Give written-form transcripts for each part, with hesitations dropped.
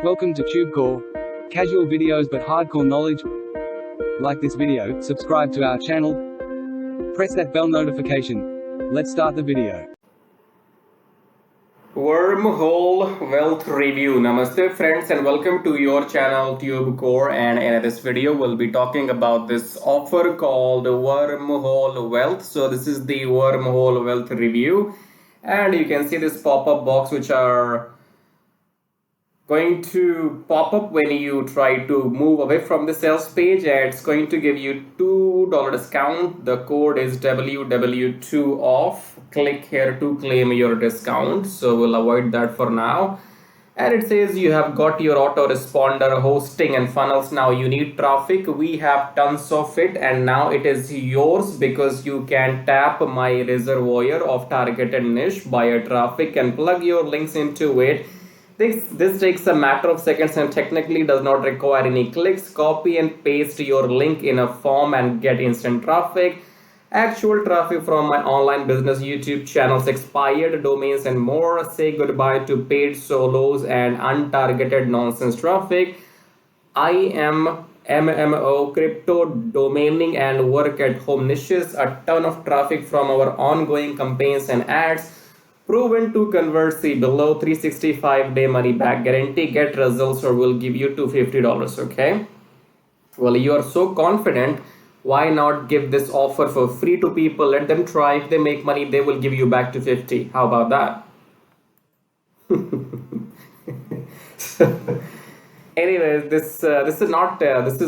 Welcome to TubeCore. Casual videos but hardcore knowledge. Like this video, subscribe to our channel, press that bell notification. Let's start the video. Wormhole Wealth Review. Namaste friends and welcome to your channel TubeCore, and in this video we'll be talking about this offer called Wormhole Wealth. So this is the Wormhole Wealth Review, and you can see this pop-up box which are going to pop up when you try to move away from the sales page, and it's going to give you $2 discount. The code is WW2OFF. Click here to claim your discount, so we'll avoid that for now. And it says you have got your autoresponder hosting and funnels. Now you need traffic. We have tons of it, and now it is yours because you can tap my reservoir of targeted niche buyer traffic and plug your links into it. This takes a matter of seconds and technically does not require any clicks. Copy and paste your link in a form and get instant traffic. Actual traffic from my online business, YouTube channels, expired domains and more. Say goodbye to paid solos and untargeted nonsense traffic. I am MMO, crypto, domaining and work at home niches. A ton of traffic from our ongoing campaigns and ads. Proven to convert. See below. 365-day money back guarantee. Get results or we'll give you $250. Okay, well, you are so confident, why not give this offer for free to people? Let them try. If they make money, they will give you back $250. How about that? Anyways, this is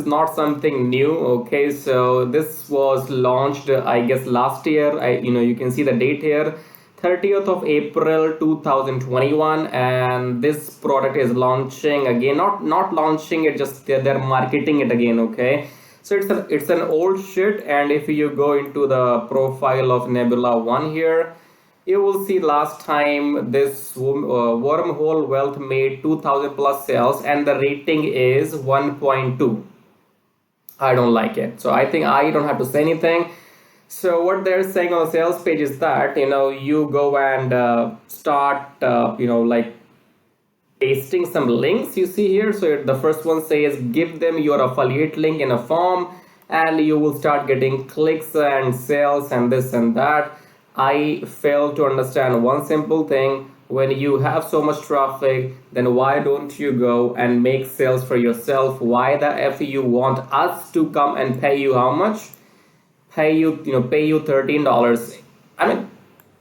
not something new. Okay, so this was launched I guess last year. You can see the date here, 30th of April 2021, and this product is launching again. Not launching it, just they're marketing it again. Okay, so it's an old shit, and if you go into the profile of Nebula One here, you will see last time this Wormhole Wealth made 2000 plus sales and the rating is 1.2. I don't like it, so I think I don't have to say anything. So what they're saying on the sales page is that you go and start like pasting some links you see here. So the first one says give them your affiliate link in a form and you will start getting clicks and sales and this and that. I fail to understand one simple thing. When you have so much traffic, then why don't you go and make sales for yourself? Why the F you want us to come and pay you how much? Pay you $13. I mean,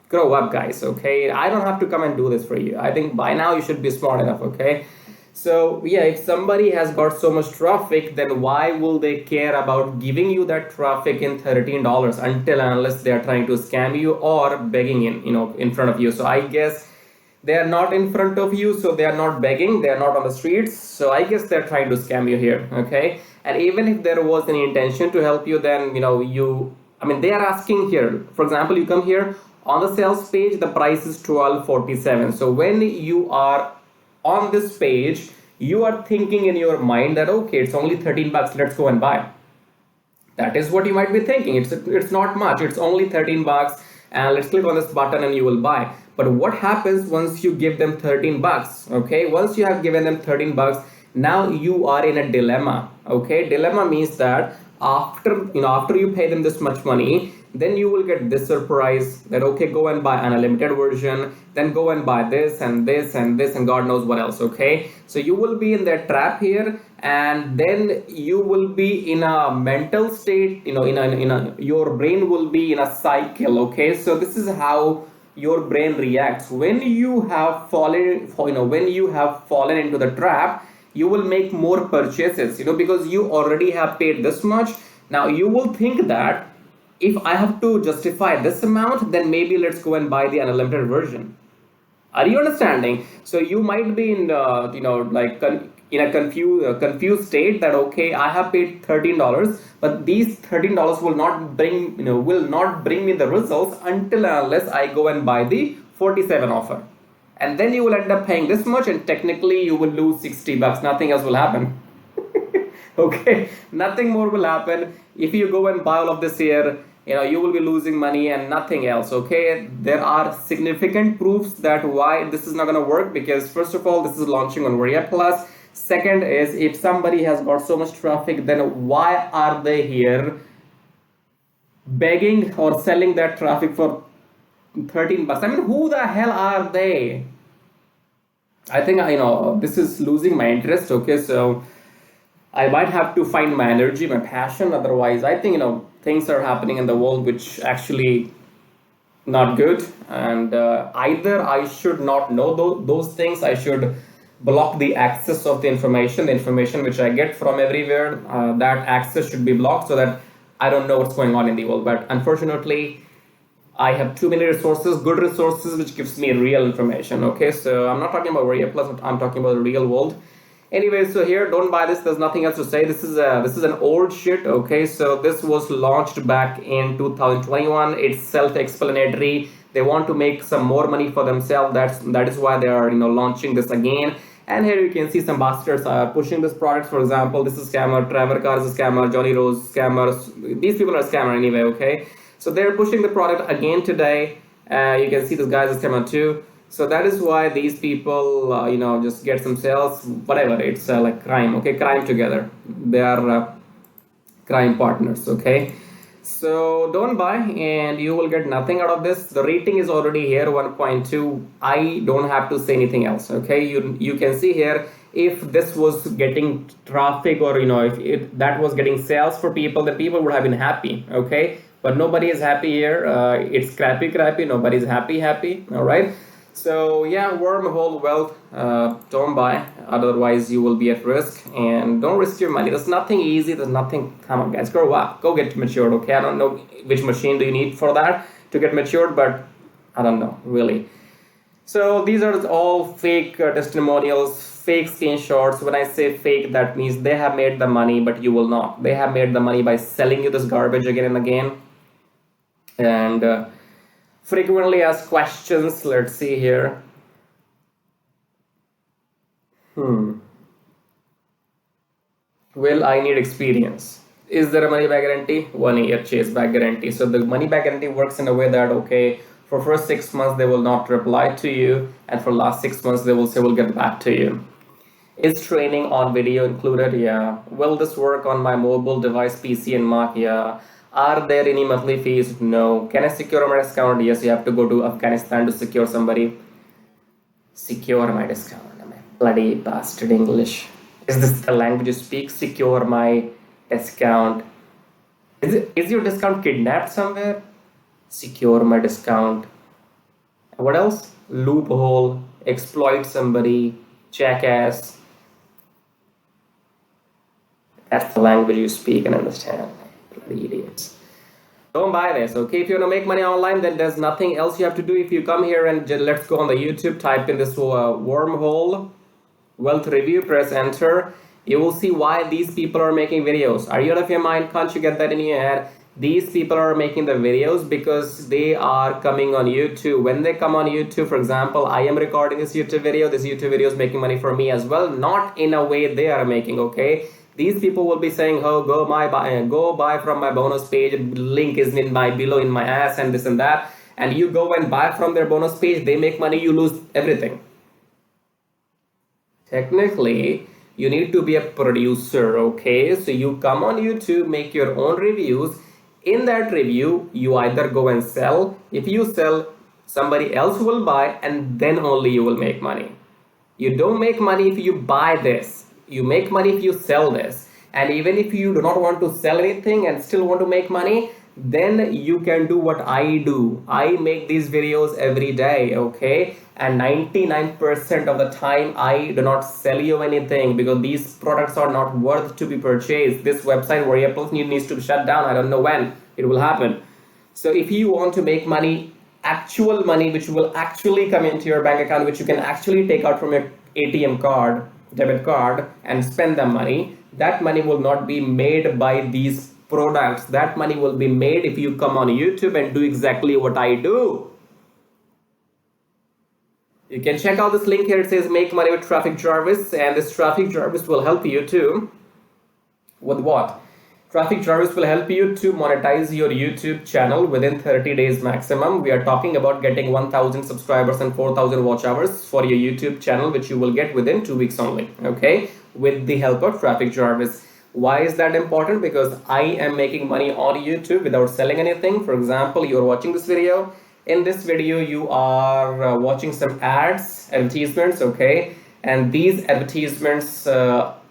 grow up, guys. Okay, I don't have to come and do this for you. I think by now you should be smart enough. Okay, so yeah, if somebody has got so much traffic, then why will they care about giving you that traffic in $13 until unless they are trying to scam you or begging in front of you? So I guess they are not in front of you, so they are not begging, they are not on the streets, so I guess they're trying to scam you here. Okay, and even if there was any intention to help you, then they are asking here, for example, you come here on the sales page, the price is $12.47. So when you are on this page, you are thinking in your mind that okay, it's only $13, let's go and buy. That is what you might be thinking. It's not much, it's only $13, and let's click on this button and you will buy. But what happens once you give them $13? Okay, once you have given them $13, now you are in a dilemma. Okay, dilemma means that after you pay them this much money, then you will get this surprise that okay, go and buy an unlimited version, then go and buy this and this and this and God knows what else. Okay, so you will be in that trap here, and then you will be in a mental state, your brain will be in a cycle. Okay, so this is how your brain reacts when you have fallen into the trap. You will make more purchases, because you already have paid this much. Now you will think that if I have to justify this amount, then maybe let's go and buy the unlimited version. Are you understanding? So you might be in in a confused state that okay, I have paid $13, but these $13 will not bring me the results until unless I go and buy the 47 offer. And then you will end up paying this much, and technically you will lose $60. Nothing else will happen. Okay, nothing more will happen. If you go and buy all of this here, you will be losing money and nothing else. Okay, there are significant proofs that why this is not going to work, because first of all, this is launching on Varia Plus. Second is, if somebody has got so much traffic, then why are they here begging or selling that traffic for 13 bucks? I mean, who the hell are they? I think, this is losing my interest. Okay, so I might have to find my energy, my passion. Otherwise, I think, things are happening in the world which actually not good. And either I should not know those things, I should block the access of the information which I get from everywhere. That access should be blocked so that I don't know what's going on in the world. But unfortunately, I have too many resources, good resources, which gives me real information. Okay, so I'm not talking about Warrior Plus, I'm talking about the real world. Anyway, so here, don't buy this. There's nothing else to say. This is an old shit. Okay, so this was launched back in 2021. It's self-explanatory. They want to make some more money for themselves. That is why they are launching this again. And here you can see some bastards are pushing this product. For example, this is scammer. Trevor Carr is a scammer. Johnny Rose scammers. These people are scammer anyway. Okay, so they're pushing the product again today. You can see this guy is a scammer too. So that is why these people, just get some sales, whatever. It's like crime, okay? Crime together. They are crime partners, okay? So don't buy and you will get nothing out of this. The rating is already here, 1.2. I don't have to say anything else, okay? You can see here, if this was getting traffic or, if that was getting sales for people, then people would have been happy, okay? But nobody is happy here. It's crappy. Nobody's happy, all right? So yeah, Wormhole Wealth, don't buy, otherwise you will be at risk, and don't risk your money. There's nothing easy, there's nothing, come on guys, grow up, go get matured, okay? I don't know which machine do you need for that to get matured, but I don't know, really. So these are all fake testimonials, fake screenshots. When I say fake, that means they have made the money, but you will not. They have made the money by selling you this garbage again and again. And frequently asked questions. Let's see here. Will I need experience? Is there a money back guarantee? 1 year chase back guarantee. So the money back guarantee works in a way that, okay, for first 6 months they will not reply to you, and for last 6 months they will say we'll get back to you. Is training on video included? Yeah. Will this work on my mobile device, PC and Mac? Yeah. Are there any monthly fees? No. Can I secure my discount? Yes, you have to go to Afghanistan to secure somebody. Secure my discount. Bloody bastard English. Is this the language you speak? Secure my discount. Is your discount kidnapped somewhere? Secure my discount. What else? Loophole. Exploit somebody. Jackass. That's the language you speak and understand. Bloody idiots. Don't buy this, okay? If you want to make money online, then there's nothing else you have to do. If you come here and let's go on the YouTube, type in this Wormhole Wealth Review, press enter. You will see why these people are making videos. Are you out of your mind? Can't you get that in your head? These people are making the videos because they are coming on YouTube. When they come on YouTube, for example, I am recording this YouTube video is making money for me as well, not in a way they are making, okay? These people will be saying, oh, go buy from my bonus page, link is below in my ass and this and that, and you go and buy from their bonus page, they make money, you lose everything. Technically, you need to be a producer, okay? So you come on YouTube, make your own reviews. In that review, you either go and sell. If you sell, somebody else will buy, and then only you will make money. You don't make money if you buy this. You make money if you sell this. And even if you do not want to sell anything and still want to make money, then you can do what I do. I make these videos every day, okay? And 99% of the time I do not sell you anything because these products are not worth to be purchased. This website where Apple needs to shut down. I don't know when it will happen. So if you want to make money, actual money which will actually come into your bank account, which you can actually take out from your ATM card, debit card, and spend the money, that money will not be made by these products. That money will be made if you come on YouTube and do exactly what I do. You can check out this link here. It says make money with Traffic Jarvis, and this Traffic Jarvis will help you too. With what? Traffic Jarvis will help you to monetize your YouTube channel within 30 days maximum. We are talking about getting 1,000 subscribers and 4,000 watch hours for your YouTube channel, which you will get within 2 weeks only. Okay, with the help of Traffic Jarvis. Why is that important? Because I am making money on YouTube without selling anything. For example, you're watching this video. In this video, you are watching some ads, advertisements, okay? And these advertisements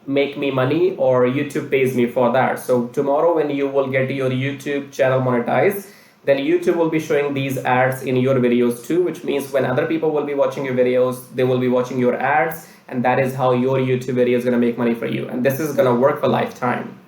make me money, or YouTube pays me for that. So tomorrow when you will get your YouTube channel monetized, then YouTube will be showing these ads in your videos too, which means when other people will be watching your videos, they will be watching your ads, and that is how your YouTube video is going to make money for you. And this is going to work for lifetime.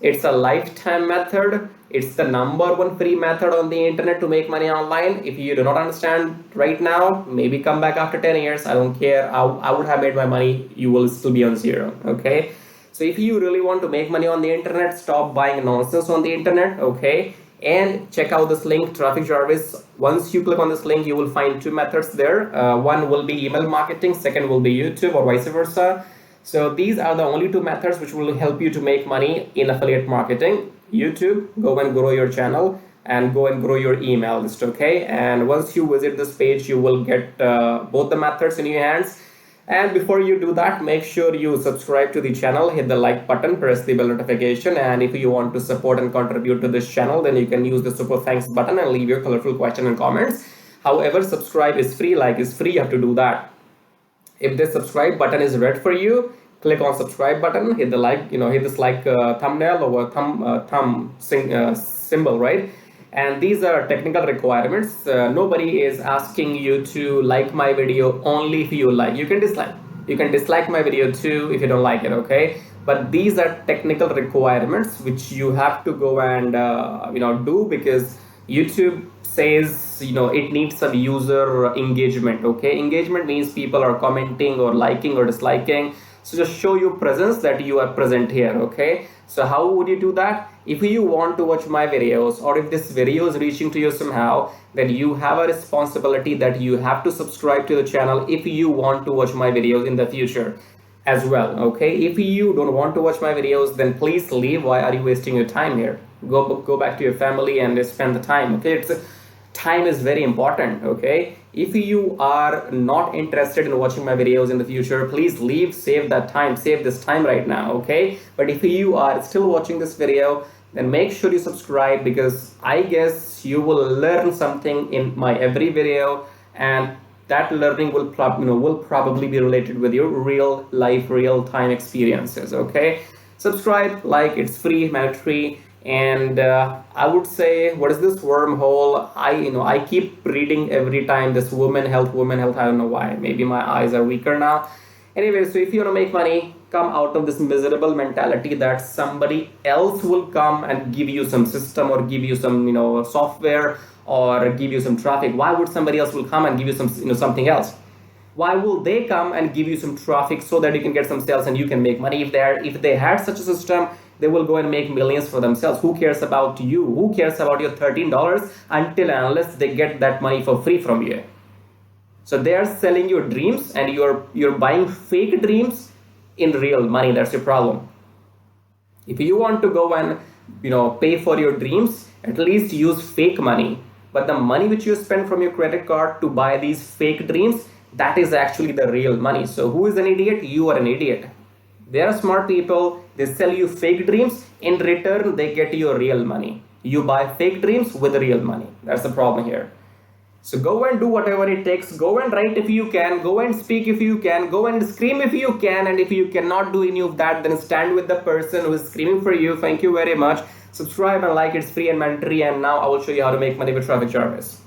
It's a lifetime method. It's the #1 free method on the internet to make money online. If you do not understand right now, maybe come back after 10 years. I don't care. I would have made my money. You will still be on zero. Okay. So if you really want to make money on the internet, stop buying nonsense on the internet. Okay. And check out this link, Traffic Jarvis. Once you click on this link, you will find 2 methods there. One will be email marketing, second will be YouTube, or vice versa. So these are the only 2 methods which will help you to make money in affiliate marketing. YouTube, go and grow your channel, and go and grow your email list, okay? And once you visit this page, you will get both the methods in your hands. And before you do that, make sure you subscribe to the channel, hit the like button, press the bell notification, and if you want to support and contribute to this channel, then you can use the super thanks button and leave your colorful question and comments. However, subscribe is free, like is free, you have to do that. If the subscribe button is red for you, click on subscribe button, hit the like, hit this like thumbnail or thumb symbol, right? And these are technical requirements. Nobody is asking you to like my video only if you like. You can dislike. You can dislike my video too if you don't like it, okay? But these are technical requirements which you have to go and do, because YouTube says it needs some user engagement, okay? Engagement means people are commenting or liking or disliking. So just show your presence that you are present here, okay? So how would you do that? If you want to watch my videos, or if this video is reaching to you somehow, then you have a responsibility that you have to subscribe to the channel if you want to watch my videos in the future as well, okay? If you don't want to watch my videos, then please leave. Why are you wasting your time here? Go back to your family and spend the time, okay? Time is very important, okay? If you are not interested in watching my videos in the future, please leave, save that time, save this time right now, okay? But if you are still watching this video, then make sure you subscribe, because I guess you will learn something in my every video, and that learning will probably be related with your real life, real time experiences, okay? Subscribe, like, it's free, mandatory. And I would say, what is this wormhole? I keep reading every time this women health. I don't know why. Maybe my eyes are weaker now. Anyway, so if you want to make money, come out of this miserable mentality that somebody else will come and give you some system, or give you some software, or give you some traffic. Why would somebody else will come and give you some something else? Why will they come and give you some traffic so that you can get some sales and you can make money? If they had such a system, they will go and make millions for themselves. Who cares about you? Who cares about your $13 until and unless they get that money for free from you? So they are selling your dreams, and you're buying fake dreams in real money. That's your problem. If you want to go and pay for your dreams, at least use fake money. But the money which you spend from your credit card to buy these fake dreams, that is actually the real money. So who is an idiot? You are an idiot. There are smart people, they sell you fake dreams. In return, they get you real money. You buy fake dreams with real money. That's the problem here. So go and do whatever it takes. Go and write if you can. Go and speak if you can. Go and scream if you can. And if you cannot do any of that, then stand with the person who is screaming for you. Thank you very much. Subscribe and like. It's free and mandatory. And now I will show you how to make money with Traffic Jarvis.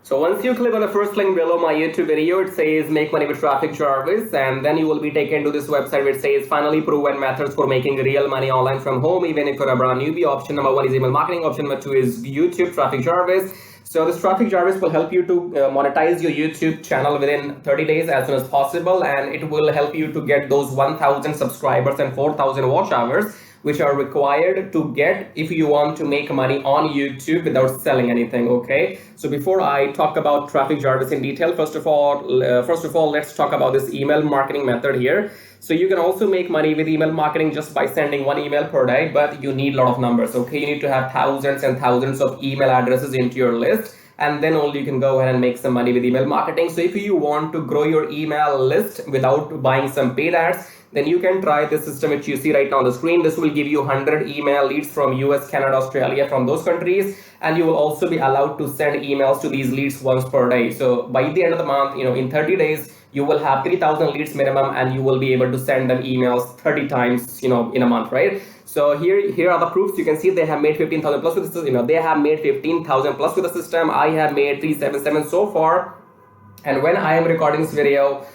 So once you click on the first link below my YouTube video, it says make money with Traffic Jarvis, and then you will be taken to this website which says finally proven methods for making real money online from home, even if you're a brand newbie. Option number 1 is email marketing. Option number 2 is YouTube, Traffic Jarvis. So this Traffic Jarvis will help you to monetize your YouTube channel within 30 days as soon as possible, and it will help you to get those 1,000 subscribers and 4,000 watch hours, which are required to get if you want to make money on YouTube without selling anything, okay? So before I talk about Traffic Jarvis in detail, first of all, let's talk about this email marketing method here. So you can also make money with email marketing just by sending 1 email per day, but you need a lot of numbers, okay? You need to have thousands and thousands of email addresses into your list. and then only you can go ahead and make some money with email marketing. So if you want to grow your email list without buying some paid ads, then you can try this system which you see right now on the screen. This will give you 100 email leads from US, Canada, Australia, from those countries, and you will also be allowed to send emails to these leads once per day. So by the end of the month, in 30 days, you will have 3,000 leads minimum, and you will be able to send them emails 30 times, in a month, right? So here are the proofs. You can see they have made 15,000 plus with the system. They have made 15,000 plus with the system. I have made 377 so far, and when I am recording this video,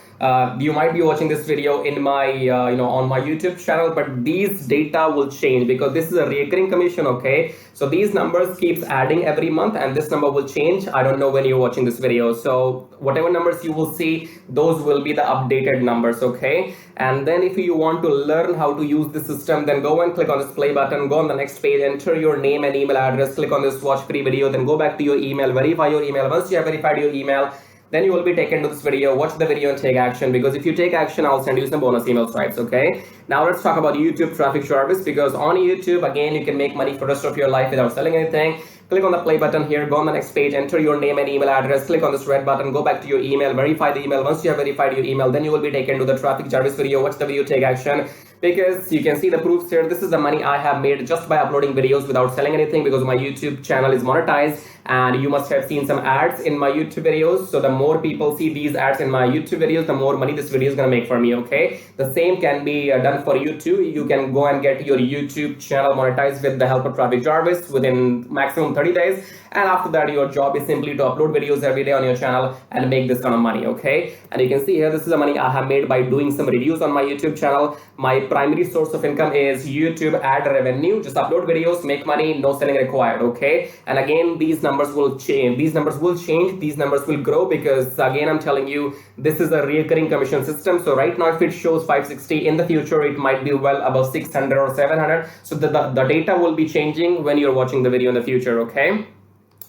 you might be watching this video in my on my YouTube channel, but these data will change because this is a recurring commission. Okay, so these numbers keeps adding every month, and this number will change. I don't know when you're watching this video, so whatever numbers you will see, those will be the updated numbers. Okay, and then if you want to learn how to use the system, then go and click on this play button, go on the next page, enter your name and email address, click on this watch free video, then go back to your email, verify your email. Once you have verified your email, then you will be taken to this video. Watch the video and take action, because if you take action, I'll send you some bonus email stripes. Okay, now let's talk about YouTube traffic service, because on YouTube, again, you can make money for the rest of your life without selling anything. Click on the play button here, go on the next page, enter your name and email address, click on this red button, go back to your email, verify the email. Once you have verified your email, then you will be taken to the traffic service video. Watch the video, take action, because you can see the proofs here. This is the money I have made just by uploading videos without selling anything, because my YouTube channel is monetized, and you must have seen some ads in my YouTube videos. So the more people see these ads in my YouTube videos, the more money this video is gonna make for me. Okay, the same can be done for you too. You can go and get your YouTube channel monetized with the help of traffic service within maximum 30 days, and after that your job is simply to upload videos every day on your channel and make this kind of money. Okay, and you can see here, this is the money I have made by doing some reviews on my YouTube channel. My primary source of income is YouTube ad revenue. Just upload videos, make money, no selling required. Okay, and again, these numbers will change. These numbers will grow, because again, I'm telling you, this is a recurring commission system. So right now, if it shows 560, in the future it might be well above 600 or 700. So the data will be changing when you're watching the video in the future. Okay,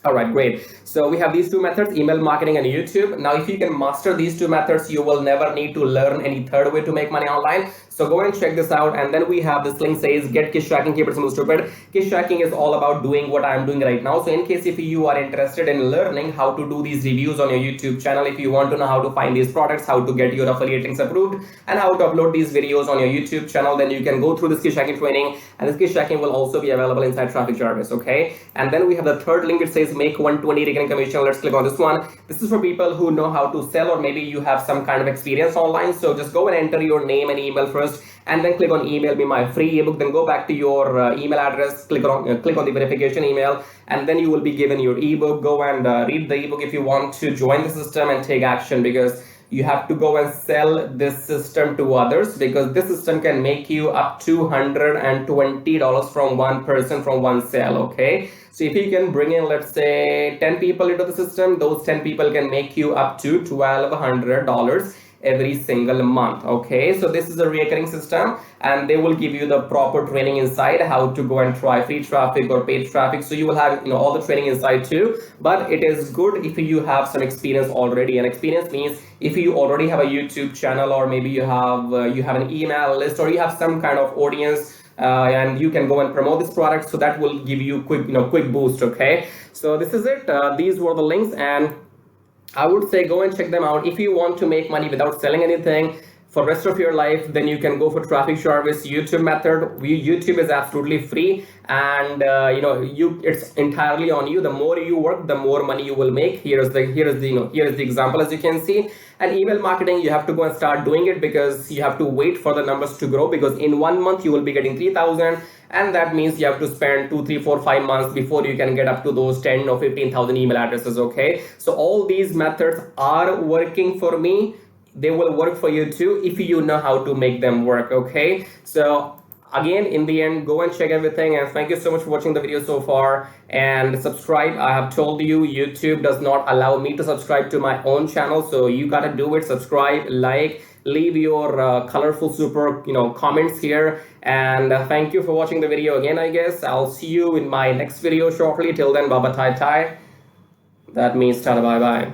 all right, great. So we have these two methods, email marketing and YouTube. Now, if you can master these two methods, you will never need to learn any third way to make money online. So go and check this out. And then we have this link says get kiss tracking, keep it simple stupid. Kiss tracking is all about doing what I'm doing right now. So in case if you are interested in learning how to do these reviews on your YouTube channel, if you want to know how to find these products, how to get your affiliate links approved, and how to upload these videos on your YouTube channel, then you can go through this kiss tracking training, and this kiss tracking will also be available inside traffic service. Okay, and then we have the third link. It says make 120 recurring commission. Let's click on this one. This is for people who know how to sell, or maybe you have some kind of experience online. So just go and enter your name and email first, and then click on email me my free ebook. Then go back to your email address, click on the verification email, and then you will be given your ebook. Go and read the ebook if you want to join the system and take action, because you have to go and sell this system to others, because this system can make you up to $120 from one person, from one sale. Okay, so if you can bring in, let's say, 10 people into the system, those 10 people can make you up to $1,200 every single month. Okay, so this is a recurring system, and they will give you the proper training inside how to go and try free traffic or paid traffic. So you will have all the training inside too, but it is good if you have some experience already. And experience means if you already have a YouTube channel, or maybe you have an email list, or you have some kind of audience, and you can go and promote this product. So that will give you quick boost. Okay, so this is it. These were the links, and I would say go and check them out. If you want to make money without selling anything for the rest of your life, then you can go for traffic service YouTube method. YouTube is absolutely free, and it's entirely on you. The more you work, the more money you will make. Here is the example, as you can see. And email marketing, you have to go and start doing it, because you have to wait for the numbers to grow, because in 1 month you will be getting 3,000, and that means you have to spend 2, 3, 4, 5 months before you can get up to those 10 or 15,000 email addresses. Okay, so all these methods are working for me. They will work for you too if you know how to make them work. Okay, so again, in the end, go and check everything, and thank you so much for watching the video so far, and subscribe. I have told you, YouTube does not allow me to subscribe to my own channel, so you gotta do it. Subscribe, like, leave your colorful super comments here, and thank you for watching the video again. I guess I'll see you in my next video shortly. Till then, baba tai tai. That means tada bye bye.